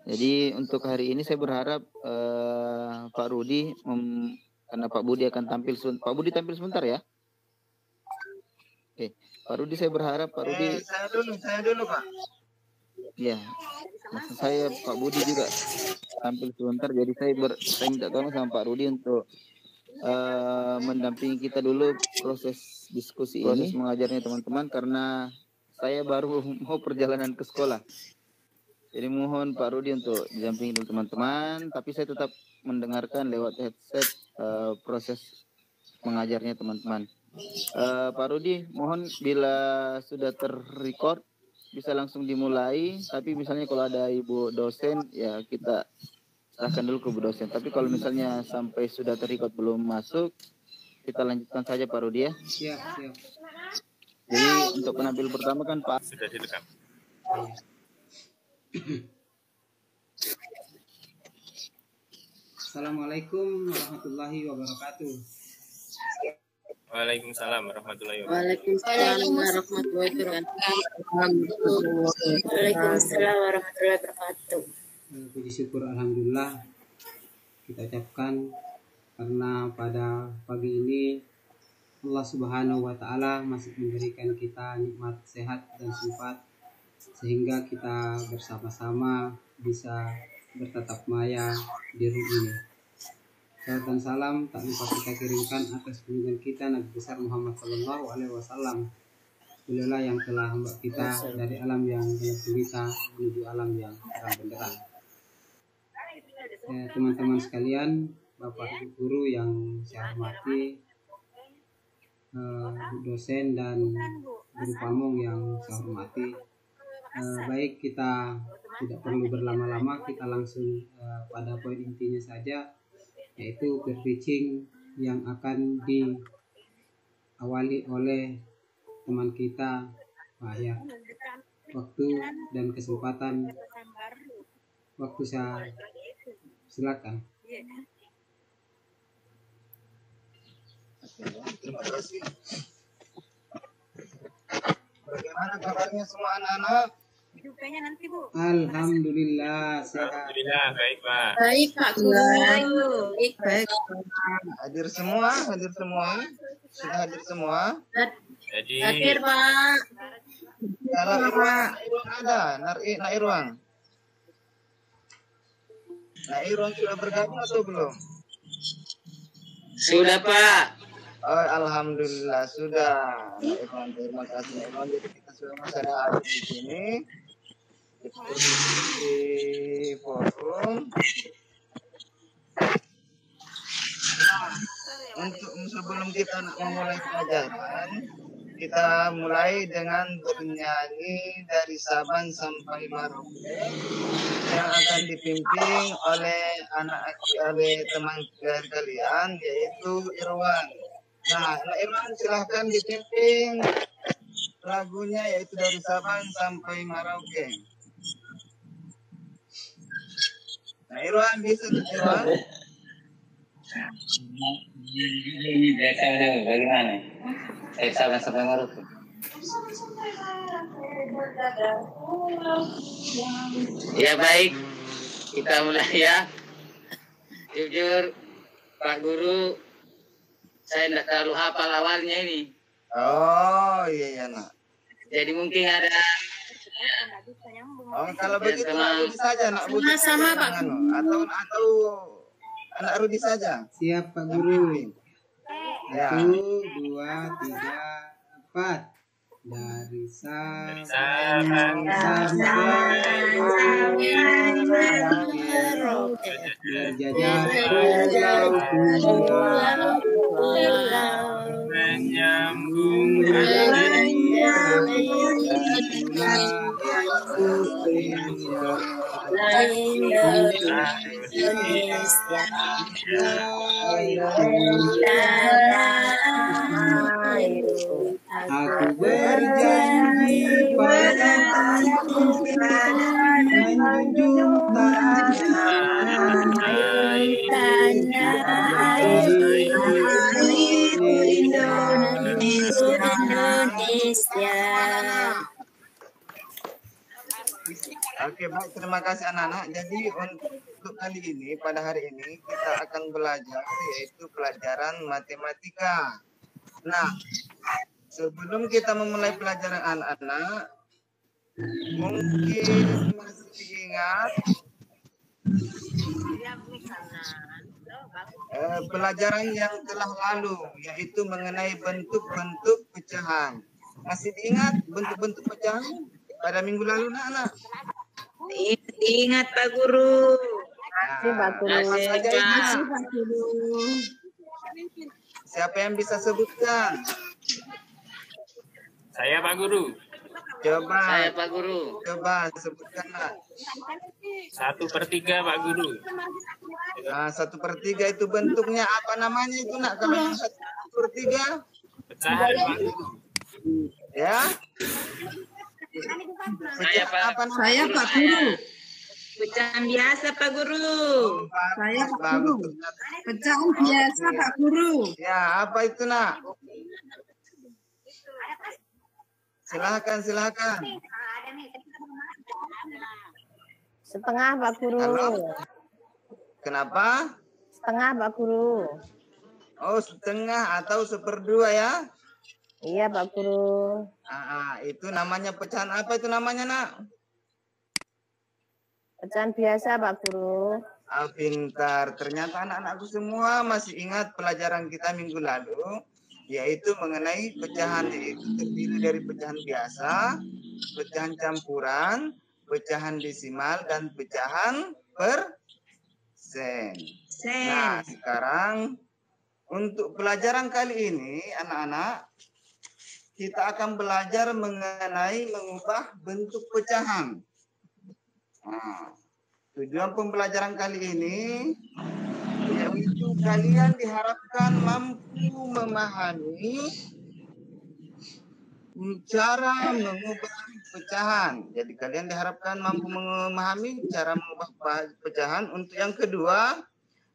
Jadi untuk hari ini saya berharap Pak Rudi, karena Pak Budi akan tampil, Pak Budi tampil sebentar ya. Oke, Pak Rudi saya berharap Pak Rudi. Saya dulu Pak. Ya, maksud saya Pak Budi juga tampil sebentar. Jadi saya minta tolong sama Pak Rudi untuk mendampingi kita dulu proses diskusi ini, mengajarnya teman-teman, karena saya baru mau perjalanan ke sekolah. Jadi mohon Pak Rudi untuk didampingi dulu teman-teman, tapi saya tetap mendengarkan lewat headset proses mengajarnya teman-teman. Pak Rudi, mohon bila sudah terrecord bisa langsung dimulai, tapi misalnya kalau ada Ibu dosen ya kita serahkan dulu ke Bu dosen. Tapi kalau misalnya sampai sudah terrecord belum masuk, kita lanjutkan saja Pak Rudi ya. Siap. Jadi untuk penampil pertama kan Pak. Sudah direkam. Assalamualaikum warahmatullahi wabarakatuh. Waalaikumsalam warahmatullahi wabarakatuh. Waalaikumsalam warahmatullahi wabarakatuh. Waalaikumsalam warahmatullahi wabarakatuh. Puji syukur alhamdulillah kita ucapkan karena pada pagi ini Allah Subhanahu wa taala masih memberikan kita nikmat sehat dan sempat sehingga kita bersama-sama bisa bertatap maya di rumah ini. Salam dan salam tak lupa kita kirimkan atas junjungan kita Nabi besar Muhammad Sallallahu Alaihi Wasallam. Beliaulah yang telah membawa kita dari alam yang gelap gulita menuju alam yang terang benderang. Teman-teman sekalian, Bapak Ibu guru yang saya hormati, Bu dosen dan guru pamong yang saya hormati. Baik, kita tidak perlu berlama-lama, kita langsung pada poin intinya saja, yaitu peer teaching yang akan diawali oleh teman kita Pak Ayah. Waktu dan kesempatan, waktu saya silakan. Terima kasih. Bagaimana kabarnya semua anak-anak? Nanti Bu. Alhamdulillah sehat. Alhamdulillah baik Pak. Baik Pak Guru. Baik. Hadir semua? Sudah hadir semua? Jadi Hadir Pak. Kalau Irwan ada, Irwan. Irwan sudah bergabung atau belum? Sudah Pak. Oh, alhamdulillah sudah. Irwan, terima kasih Irwan. Jadi kita sudah masih ada di sini. Di forum. Untuk sebelum kita memulai pelajaran, kita mulai dengan bernyanyi dari Saban sampai Merauke yang akan dipimpin oleh teman kalian, yaitu Irwan. Nah, Irwan silahkan dipimpin lagunya, yaitu dari Saban sampai Merauke. Nah, Irwan bisa Irwan. Bagaimana? Saban sampai Merauke. Ya baik, kita mulai ya. Jujur Pak Guru, saya tidak terlalu hafal awalnya ini. Oh iya nak. Jadi mungkin ada. Oh kalau begitu Nak Rudi saja, Nak Budi Sama Pak atau Anak Rudi saja. Siap Pak Guru. Ya. 1, 2, 3, 4. Dari Sabang sampai Merauke, berjajar pulau menyambung Aku berjanji pada menjunjung Indonesia. Oke, baik. Terima kasih anak-anak. Jadi untuk kali ini, pada hari ini, kita akan belajar yaitu pelajaran matematika. Nah, sebelum kita memulai pelajaran anak-anak, mungkin masih ingat pelajaran yang telah lalu, yaitu mengenai bentuk-bentuk pecahan. Masih diingat bentuk-bentuk pecahan pada minggu lalu, anak-anak? Ingat Pak Guru. Apa saja Masih, Pak Guru. Siapa yang bisa sebutkan? Saya Pak Guru. Coba. Saya Pak Guru. Coba sebutkan, Nak. 1/3 Pak Guru. 1/3 itu bentuknya apa namanya itu, Nak? Kalau yang 1/3? Pecahan Pak Guru. Ya. Saya Pak Guru. Pecahan biasa Pak Guru. Saya Pak Guru. Pecahan biasa Pak Guru. Ya, apa itu, Nak? Silakan. Setengah Pak Guru. Halo? Kenapa? Setengah Pak Guru. Oh, setengah atau 1/2 ya? Iya Pak Guru. Itu namanya pecahan apa itu namanya, Nak? Pecahan biasa Pak Guru. Pintar. Ternyata anak-anakku semua masih ingat pelajaran kita minggu lalu, yaitu mengenai pecahan, yaitu terdiri dari pecahan biasa, pecahan campuran, pecahan desimal, dan pecahan persen. Nah, sekarang untuk pelajaran kali ini, anak-anak, kita akan belajar mengenai mengubah bentuk pecahan. Nah, tujuan pembelajaran kali ini yaitu kalian diharapkan mampu memahami cara mengubah pecahan. Jadi kalian diharapkan mampu memahami cara mengubah pecahan. Untuk yang kedua,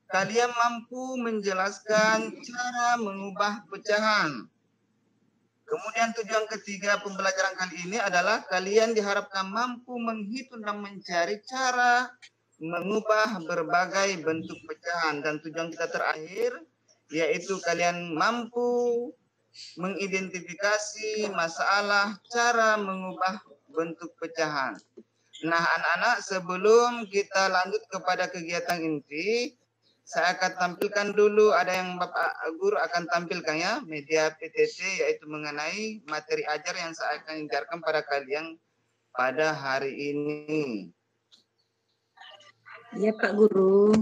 kalian mampu menjelaskan cara mengubah pecahan. Kemudian tujuan ketiga pembelajaran kali ini adalah kalian diharapkan mampu menghitung dan mencari cara mengubah berbagai bentuk pecahan. Dan tujuan kita terakhir yaitu kalian mampu mengidentifikasi masalah cara mengubah bentuk pecahan. Nah, anak-anak, sebelum kita lanjut kepada kegiatan inti, saya akan tampilkan dulu, ada yang Bapak Guru akan tampilkan ya, media PTT, yaitu mengenai materi ajar yang saya akan ajarkan pada kalian pada hari ini. Ya Pak Guru.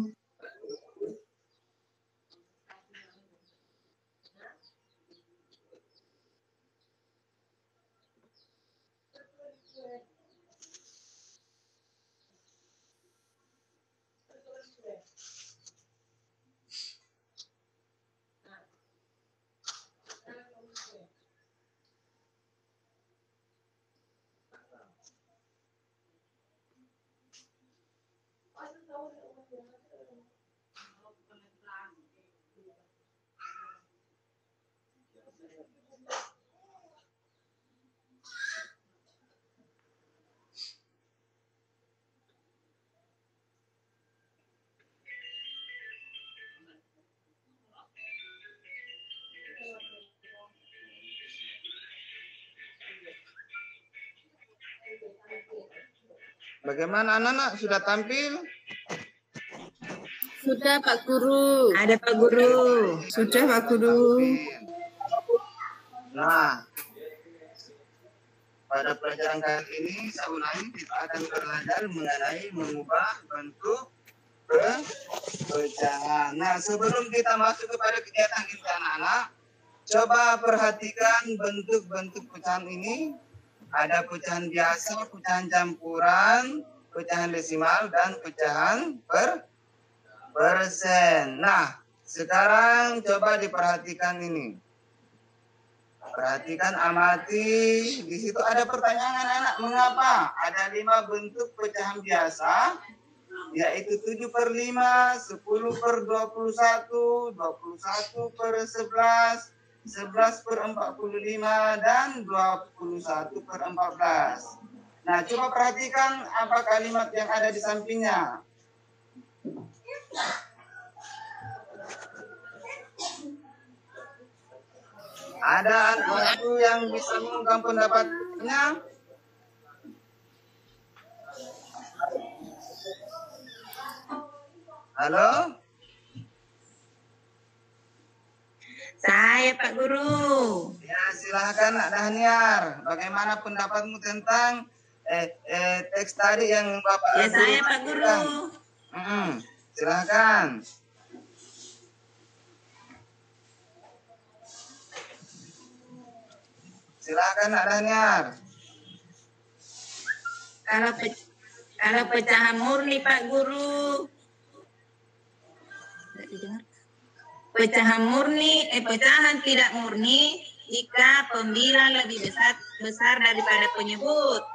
Bagaimana anak-anak, sudah tampil? Sudah Pak Guru. Ada Pak Guru. Sudah Pak Guru. Nah, pada pelajaran kali ini saya ulangi, kita akan belajar mengenai mengubah bentuk pecahan. Nah, sebelum kita masuk kepada kegiatan kita anak-anak, coba perhatikan bentuk-bentuk pecahan ini. Ada pecahan biasa, pecahan campuran, pecahan desimal, dan pecahan persen. Nah, sekarang coba diperhatikan ini. Perhatikan, amati. Di situ ada pertanyaan anak, mengapa ada 5 bentuk pecahan biasa, yaitu 7/5, 10/21, 21/11, 11/45, dan 21/14. Nah, coba perhatikan apa kalimat yang ada di sampingnya. Ada anak-anakku yang bisa mengungkapkan pendapatnya? Halo? Saya Pak Guru. Ya, silakan Nak Dahniar. Bagaimana pendapatmu tentang teks tadi yang Bapak Ya saya Pak Guru. Silakan. Silakan Nak Dahniar. Kalau pecahan murni Pak Guru. Pecahan tidak murni jika pembilang lebih besar daripada penyebut.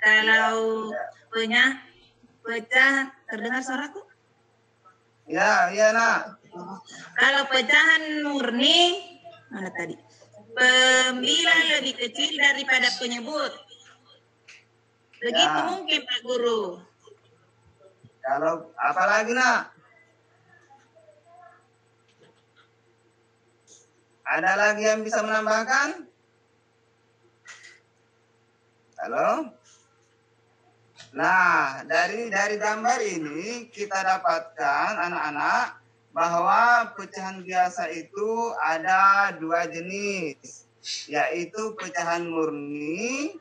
Kalau pecah terdengar suaraku? Ya, Nak. Kalau pecahan murni mana tadi? Pembilang lebih kecil daripada penyebut. Begitu mungkin Pak Guru. Kalau apa lagi Nak? Ada lagi yang bisa menambahkan? Halo? Nah, dari gambar ini kita dapatkan anak-anak bahwa pecahan biasa itu ada 2 jenis, yaitu pecahan murni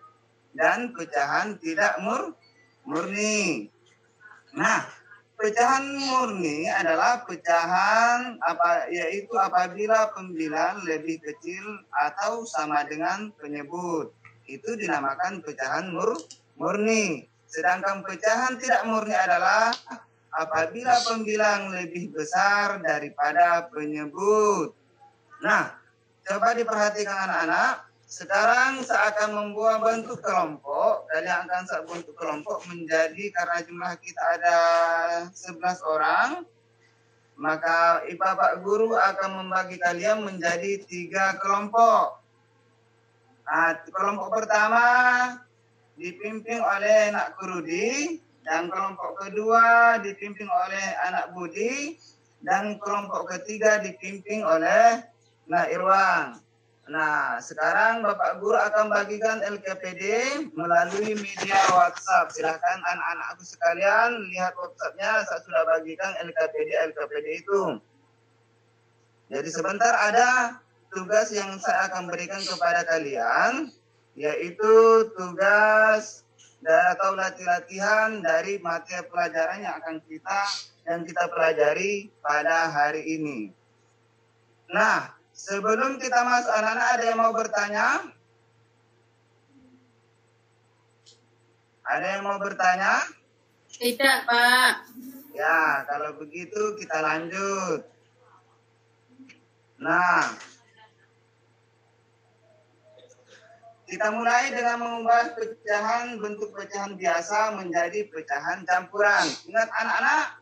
dan pecahan tidak murni. Nah, pecahan murni adalah pecahan yaitu apabila pembilang lebih kecil atau sama dengan penyebut. Itu dinamakan pecahan murni. Sedangkan pecahan tidak murni adalah apabila pembilang lebih besar daripada penyebut. Nah, coba diperhatikan anak-anak. Sekarang saya akan membuat bentuk kelompok. Kalian akan saya bentuk kelompok menjadi, karena jumlah kita ada 11 orang, maka Bapak Guru akan membagi kalian menjadi 3 kelompok. Nah, kelompok pertama dipimpin oleh Nak Kurudi, dan kelompok kedua dipimpin oleh Anak Budi, dan kelompok ketiga dipimpin oleh Nak Irwan. Nah, sekarang Bapak Guru akan bagikan LKPD melalui media WhatsApp. Silahkan anak-anakku sekalian lihat WhatsApp-nya, saya sudah bagikan LKPD itu. Jadi sebentar ada tugas yang saya akan berikan kepada kalian, yaitu tugas atau latihan dari materi pelajaran yang kita pelajari pada hari ini. Nah, sebelum kita masuk, anak-anak ada yang mau bertanya? Ada yang mau bertanya? Tidak, Pak. Ya, kalau begitu kita lanjut. Nah, kita mulai dengan mengubah bentuk pecahan biasa menjadi pecahan campuran. Ingat anak-anak,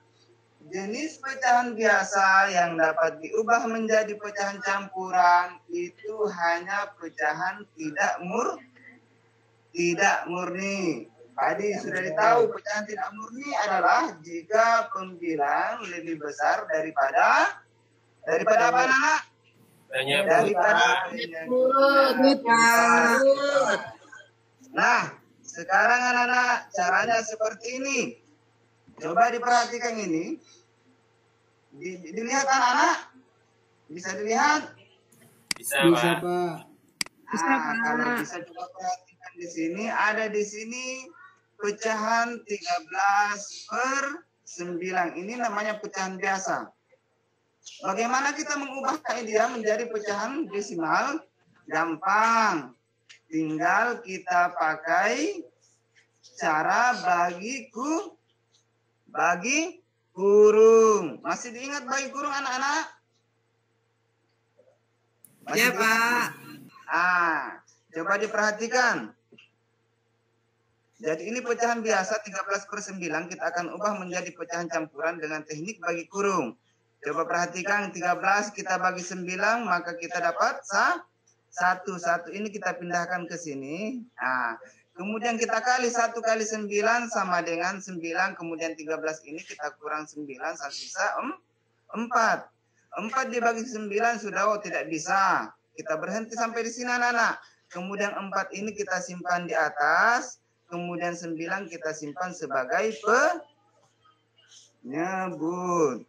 jenis pecahan biasa yang dapat diubah menjadi pecahan campuran itu hanya pecahan tidak murni. Tadi sudah ditahu pecahan tidak murni adalah jika pembilang lebih besar daripada apa anak? Daripada penyebut. Nah, sekarang anak-anak caranya seperti ini. Coba diperhatikan ini. Dilihat anak-anak? Bisa dilihat? Bisa, Bisa, Pak. Pak. Nah, kalau bisa coba perhatikan di sini, ada di sini pecahan 13/9. Ini namanya pecahan biasa. Bagaimana kita mengubah dia menjadi pecahan desimal? Gampang. Tinggal kita pakai cara bagi kurung. Masih diingat bagi kurung anak-anak? Ya, Pak. Coba diperhatikan. Jadi ini pecahan biasa 13/9 kita akan ubah menjadi pecahan campuran dengan teknik bagi kurung. Coba perhatikan 13 kita bagi 9 maka kita dapat 1. 1 ini kita pindahkan ke sini. Nah, Kemudian kita kali 1 kali 9 sama dengan 9. Kemudian 13 ini kita kurang 9, sisa 4. 4 dibagi 9 sudah, tidak bisa. Kita berhenti sampai di sini anak-anak. Kemudian 4 ini kita simpan di atas. Kemudian 9 kita simpan sebagai penyebut.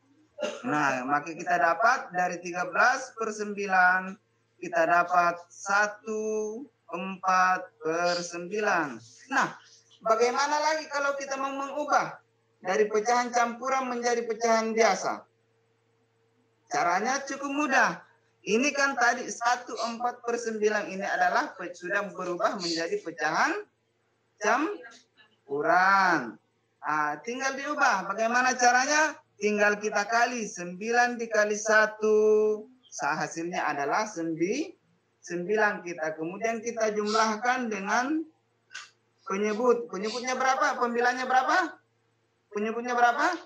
Nah, maka kita dapat dari 13 per 9, kita dapat 1/4 per 9. Nah, bagaimana lagi kalau kita mau mengubah dari pecahan campuran menjadi pecahan biasa? Caranya cukup mudah. Ini kan tadi 1/4 per 9 ini adalah sudah berubah menjadi pecahan campuran. Nah, tinggal diubah. Bagaimana caranya? Tinggal kita kali 9 dikali 1. Hasilnya adalah 9 kita. Kemudian kita jumlahkan dengan penyebut. Penyebutnya berapa? Pembilangnya berapa? Penyebutnya berapa?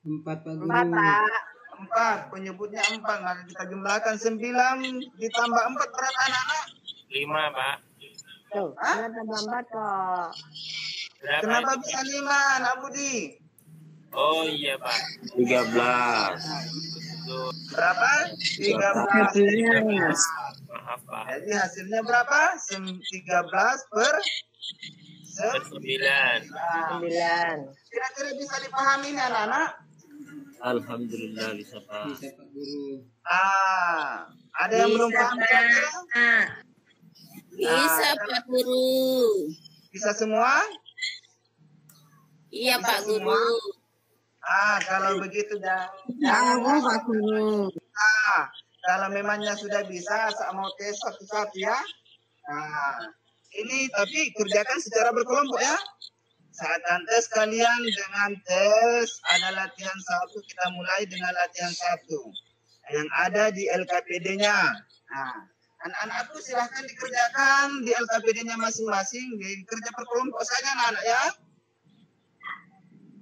4 Pak Guru. 4, Pak. 4. Penyebutnya 4. Maka kita jumlahkan 9 ditambah 4 berapa anak-anak? 5, Pak. Tuh, ada tambah 4 kok. Berapa Kenapa itu, bisa Pak? 5, Nak Budi? Oh iya, Pak. 13. Berapa? 13. Maaf, Pak. Jadi hasilnya berapa? 13 per 9. 9. Kira-kira bisa dipahami nih anak-anak? Alhamdulillah bisa Pak. Bisa Pak Guru. Ada yang belum paham kira-kira? Bisa Pak Guru. Bisa semua? Iya Bisa Pak semua? Guru. Kalau begitu Tahu Pak Guru. kalau memangnya sudah bisa, saya mau tes satu-satu ya. Ini tapi kerjakan secara berkelompok ya. Saya akan tes kalian dengan tes. Ada latihan 1, kita mulai dengan latihan 1 yang ada di LKPD-nya. Anak-anakku silahkan dikerjakan di LKPD-nya masing-masing. Dikerja berkelompok saja anak-anak ya.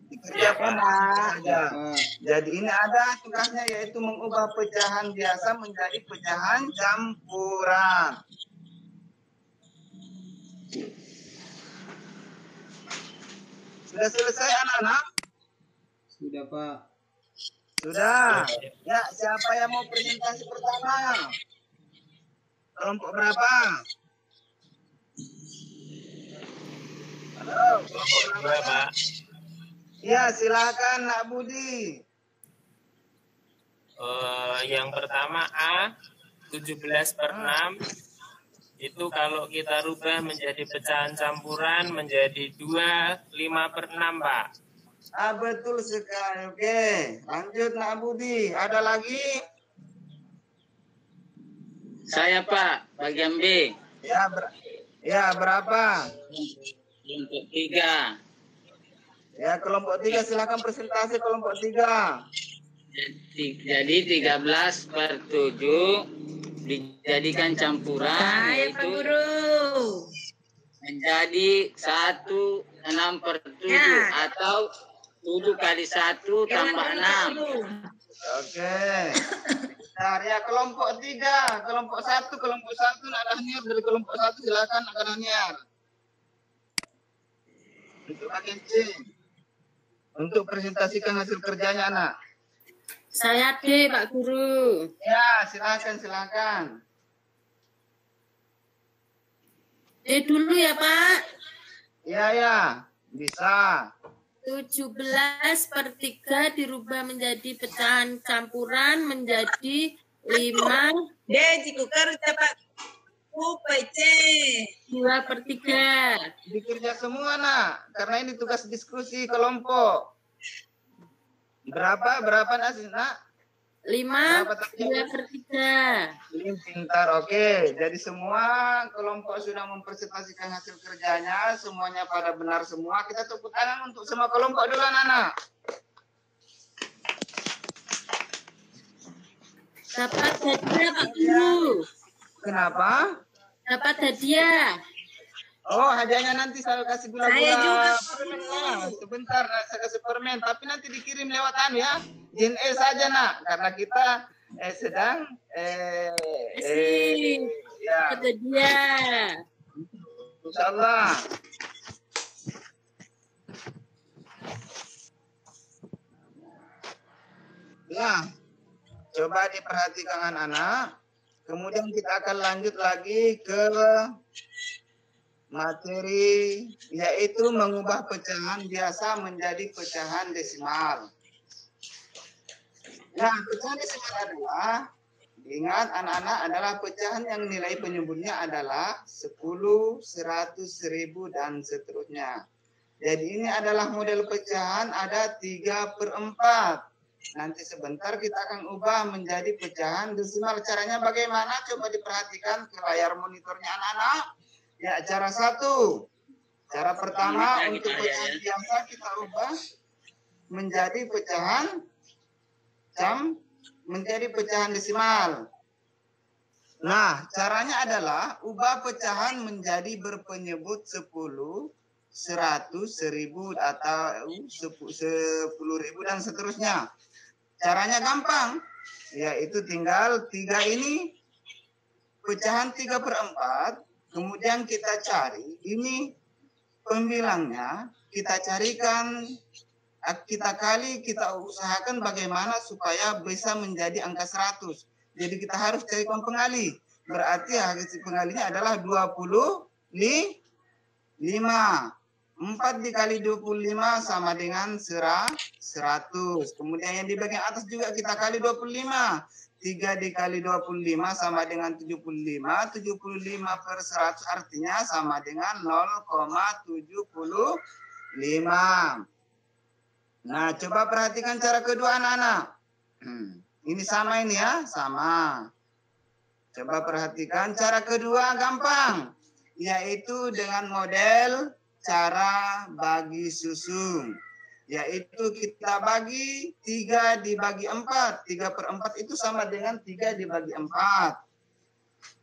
Dikerjakan saja. Jadi ini ada tugasnya yaitu mengubah pecahan biasa menjadi pecahan campuran. Sudah selesai anak-anak? Sudah Pak. Sudah. Ya, siapa yang mau presentasi pertama? Kelompok berapa? Halo, kelompok berapa? Ya, silakan Nak Budi. Yang pertama A, 17 per 6. Itu kalau kita rubah menjadi pecahan campuran menjadi 2, 5 per 6, Pak. Betul sekali. Oke, lanjut Nak Budi. Ada lagi? Saya Pak, bagian B. Ya, berapa? Kelompok 3. Ya, kelompok 3 silakan presentasi kelompok 3. Jadi 13 per 7 dijadikan campuran Pak Guru. menjadi 1 6 per 7 atau 7 kali 1 tambah 6. Oke. Bentar ya, kelompok 3, kelompok 1 Nak Daniel dari kelompok 1 silakan Nak Daniel. Untuk bagian C. Untuk presentasikan hasil kerjanya anak. Saya D Pak Guru. Ya, silakan. D dulu ya Pak. Ya, bisa. 17 per 3 dirubah menjadi pecahan campuran menjadi 5. D dikukar Pak. UPC. 2 per 3. Dikerja semua nak, karena ini tugas diskusi kelompok. Berapa nak? 5, 2 per 3. Pintar, oke. Jadi semua kelompok sudah mempresentasikan hasil kerjanya, semuanya pada benar semua. Kita tepuk tangan untuk semua kelompok dulu anak-anak. Dapat hadiah Pak Guru. Kenapa? Dapat hadiah. Oh, hadiahnya nanti saya kasih Saya juga, gula-gula Pak permen. Guru. Nah, sebentar saya kasih permen, tapi nanti dikirim lewat ya. Jin saja nak, karena kita sedang Dapat hadiah. Insyaallah. Ya, coba diperhatikan anak-anak. Kemudian kita akan lanjut lagi ke materi, yaitu mengubah pecahan biasa menjadi pecahan desimal. Nah, pecahan desimal adalah, ingat anak-anak, adalah pecahan yang nilai penyebutnya adalah 10, 100, 1000, dan seterusnya. Jadi ini adalah model pecahan ada 3/4. Nanti sebentar kita akan ubah menjadi pecahan desimal. Caranya bagaimana? Coba diperhatikan ke layar monitornya anak-anak. Ya, cara satu. Cara pertama untuk pecahan biasa kita ubah menjadi pecahan menjadi pecahan desimal. Nah, caranya adalah ubah pecahan menjadi berpenyebut 10, 100, 1000 atau 10.000 dan seterusnya. Caranya gampang, yaitu tinggal 3 ini pecahan 3/4, kemudian kita cari ini pembilangnya, kita carikan, kita kali, kita usahakan bagaimana supaya bisa menjadi angka 100. Jadi kita harus carikan pengali. Berarti hasil pengalinya adalah 25. 4 dikali 25 sama dengan 100. Kemudian yang di bagian atas juga kita kali 25. 3 dikali 25 sama dengan 75. 75 per 100 artinya sama dengan 0,75. Nah, coba perhatikan cara kedua anak-anak. Ini sama ini ya, sama. Coba perhatikan cara kedua gampang. Yaitu dengan model cara bagi susun, yaitu kita bagi 3 dibagi 4. 3/4 itu sama dengan 3 dibagi 4.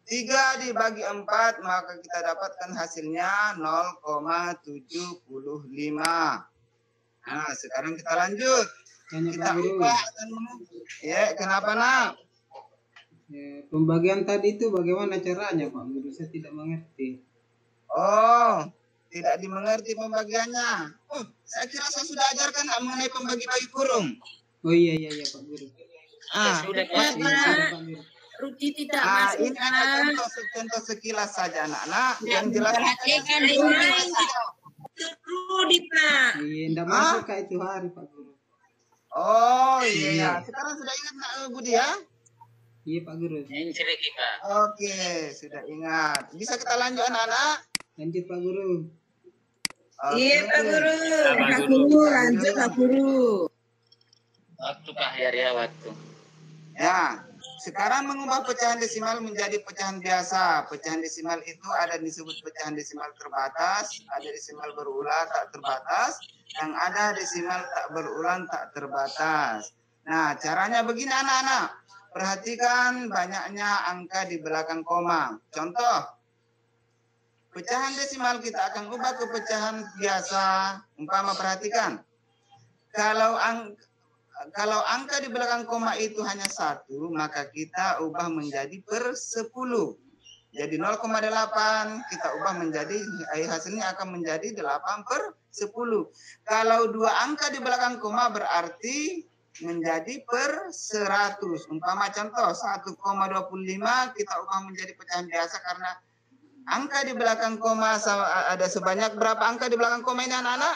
3 dibagi 4, maka kita dapatkan hasilnya 0,75. Nah, sekarang kita lanjut. Kita ubah dan mengubah. Ya, kenapa nak? Ya, pembagian tadi itu bagaimana caranya Pak Guru? Saya tidak mengerti. Oh, tidak dimengerti pembagiannya. Oh, saya kira saya sudah ajarkan mengenai pembagi-bagi kurung. Oh iya Pak Guru. Sudah Pak Rudi tidak masuk. Ini ada contoh sekilas saja anak-anak yang jelas. Perhatikan Rudi Pak. Iya, tidak masuk Kak itu hari Pak Guru. Oh iya. Sekarang sudah ingat Nak Budi ya? Iya Pak Guru. Oke, sudah ingat. Bisa kita lanjut anak-anak? Lanjut Pak Guru. Iya Pak Guru. Pak Guru, lanjut Pak Guru. Waktu Pak ya waktu. Ya, sekarang mengubah pecahan desimal menjadi pecahan biasa. Pecahan desimal itu ada disebut pecahan desimal terbatas, ada desimal berulang tak terbatas, yang ada desimal tak berulang tak terbatas. Nah, caranya begini anak-anak. Perhatikan banyaknya angka di belakang koma. Contoh, pecahan desimal kita akan ubah ke pecahan biasa. Umpama perhatikan, kalau angka di belakang koma itu hanya 1, maka kita ubah menjadi per 10. Jadi 0,8 kita ubah menjadi, hasilnya akan menjadi 8/10. Kalau 2 angka di belakang koma berarti menjadi per 100. Umpama contoh 1,25 kita ubah menjadi pecahan biasa karena angka di belakang koma ada sebanyak berapa angka di belakang koma ini anak-anak?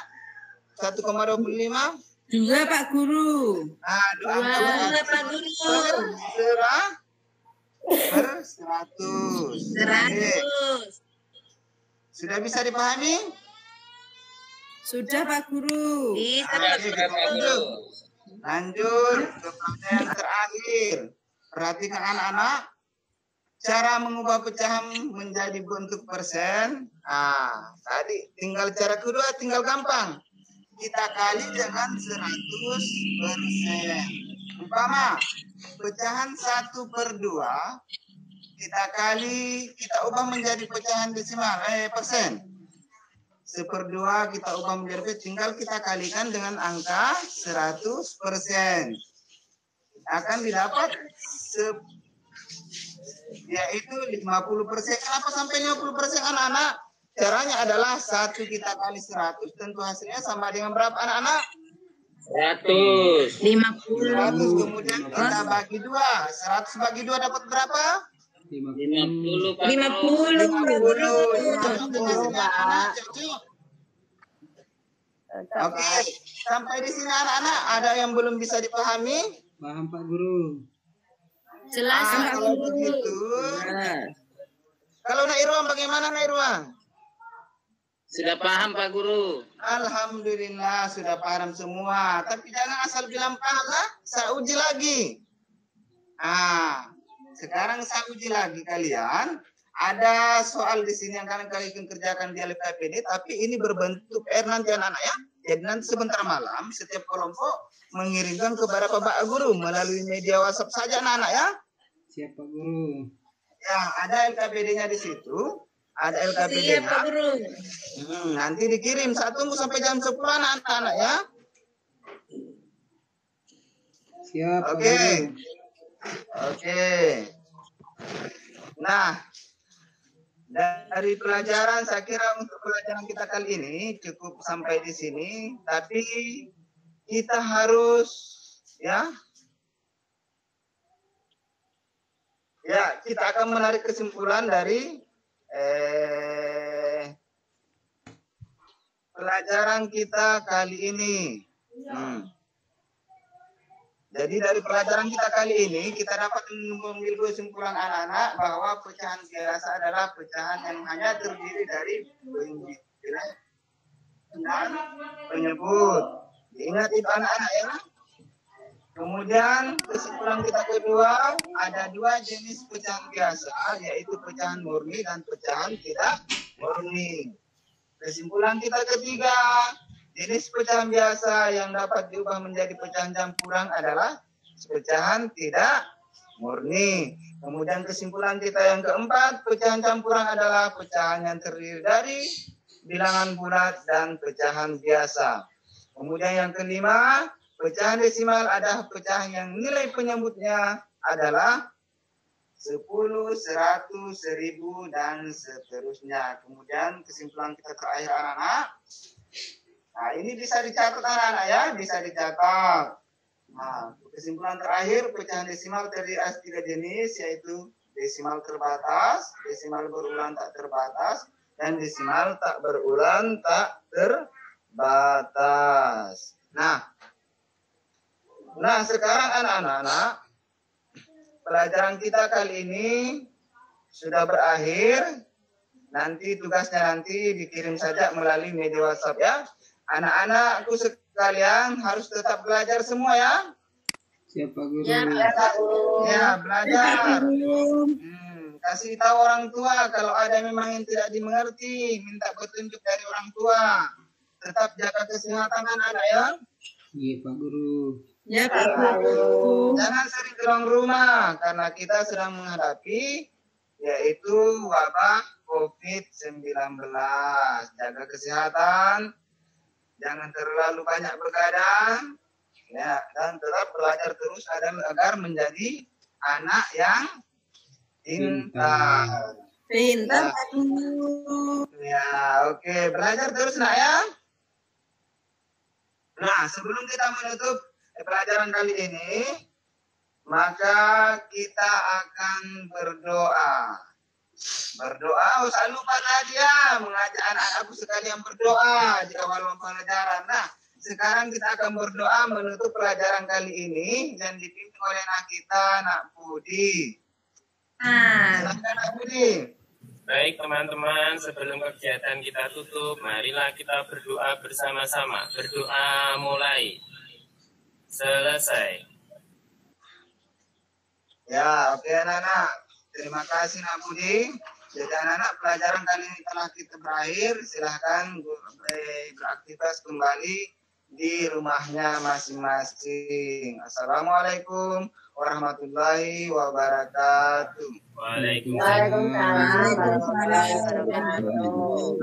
1,25. 2 Pak Guru. Nah, 2 Pak Guru. Per 100. 100. Sudah bisa dipahami? Sudah Pak Guru. Bisa Pak Guru. Lanjut ke pertanyaan terakhir. Perhatikan anak-anak. Cara mengubah pecahan menjadi bentuk persen. Tadi tinggal cara kedua tinggal gampang. Kita kali dengan 100%. Umpama pecahan 1/2 kita ubah menjadi pecahan desimal persen. 1/2 kita ubah menjadi persen, tinggal kita kalikan dengan angka 100%. Akan didapat yaitu 50%. Kenapa sampai 50% anak-anak? Caranya adalah 1 kita kali 100, tentu hasilnya sama dengan berapa anak-anak? 100. 50. Kemudian kita bagi 2. 100 bagi 2 dapat berapa? 50. 50. Oke, sampai di sini anak-anak ada yang belum bisa dipahami? Paham Pak Guru. Jelas Pak Kalau Guru. begitu, kalau Nak Irwan bagaimana Nak Irwan? Sudah paham Pak Guru. Alhamdulillah sudah paham semua. Tapi jangan asal bilang paham lah, saya uji lagi. Sekarang saya uji lagi kalian. Ada soal di sini yang kalian kerjakan di Alif KPD, tapi ini berbentuk nanti anak-anak ya. Jadi nanti sebentar malam setiap kelompok mengirimkan kepada Pak Guru melalui media WhatsApp saja anak-anak ya. Siap Pak Guru. Ya, ada LKPD-nya di situ. Ada LKPD-nya. Siap Pak Guru. Nanti dikirim. Saya tunggu sampai jam 10 anak-anak ya. Siap Pak Oke. Guru. Oke. Nah, dari pelajaran saya kira untuk pelajaran kita kali ini cukup sampai di sini. Tapi kita harus ya kita akan menarik kesimpulan dari pelajaran kita kali ini. Jadi dari pelajaran kita kali ini kita dapat mengambil kesimpulan anak-anak bahwa pecahan biasa adalah pecahan yang hanya terdiri dari penjiran dan penyebut. Diingat itu anak-anak ya. Kemudian kesimpulan kita kedua, ada 2 jenis pecahan biasa, yaitu pecahan murni dan pecahan tidak murni. Kesimpulan kita ketiga, jenis pecahan biasa yang dapat diubah menjadi pecahan campuran adalah pecahan tidak murni. Kemudian kesimpulan kita yang keempat, pecahan campuran adalah pecahan yang terdiri dari bilangan bulat dan pecahan biasa. Kemudian yang kelima, pecahan desimal adalah pecahan yang nilai penyebutnya adalah 10, 100, 1000, dan seterusnya. Kemudian kesimpulan kita terakhir anak-anak. Nah, ini bisa dicatat anak-anak ya, bisa dicatat. Nah, kesimpulan terakhir pecahan desimal terdiri atas 3 jenis, yaitu desimal terbatas, desimal berulang tak terbatas, dan desimal tak berulang tak terbatas. Nah, sekarang anak-anak, pelajaran kita kali ini sudah berakhir. Nanti tugasnya dikirim saja melalui media WhatsApp ya. Anak-anakku sekalian harus tetap belajar semua ya. Siap Pak Guru. Ya, belajar. Kasih tahu orang tua kalau ada memang yang tidak dimengerti, minta petunjuk dari orang tua. Tetap jaga kesehatan anak-anak ya. Iya Pak Guru. Ya Pak Guru. Jangan sering keluar rumah karena kita sedang menghadapi yaitu wabah COVID-19. Jaga kesehatan, jangan terlalu banyak begadang, ya, dan tetap belajar terus agar menjadi anak yang pintar. Pintar Pak Guru. Ya, oke, belajar terus nak ya. Nah, sebelum kita menutup pelajaran kali ini, maka kita akan berdoa. Usah lupa tadi ya, mengajak anak-anakku sekalian berdoa di awal pelajaran. Nah, sekarang kita akan berdoa menutup pelajaran kali ini yang dipimpin oleh anak kita, Nak Budi. Silakan Nak Budi. Baik teman-teman, sebelum kegiatan kita tutup, marilah kita berdoa bersama-sama. Berdoa mulai. Selesai. Ya, oke anak-anak. Terima kasih Nak Budi. Jadi anak-anak, pelajaran kali ini telah kita berakhir. Silahkan beraktivitas kembali di rumahnya masing-masing. Assalamualaikum warahmatullahi wabarakatuh. Waalaikumsalam warahmatullahi wabarakatuh.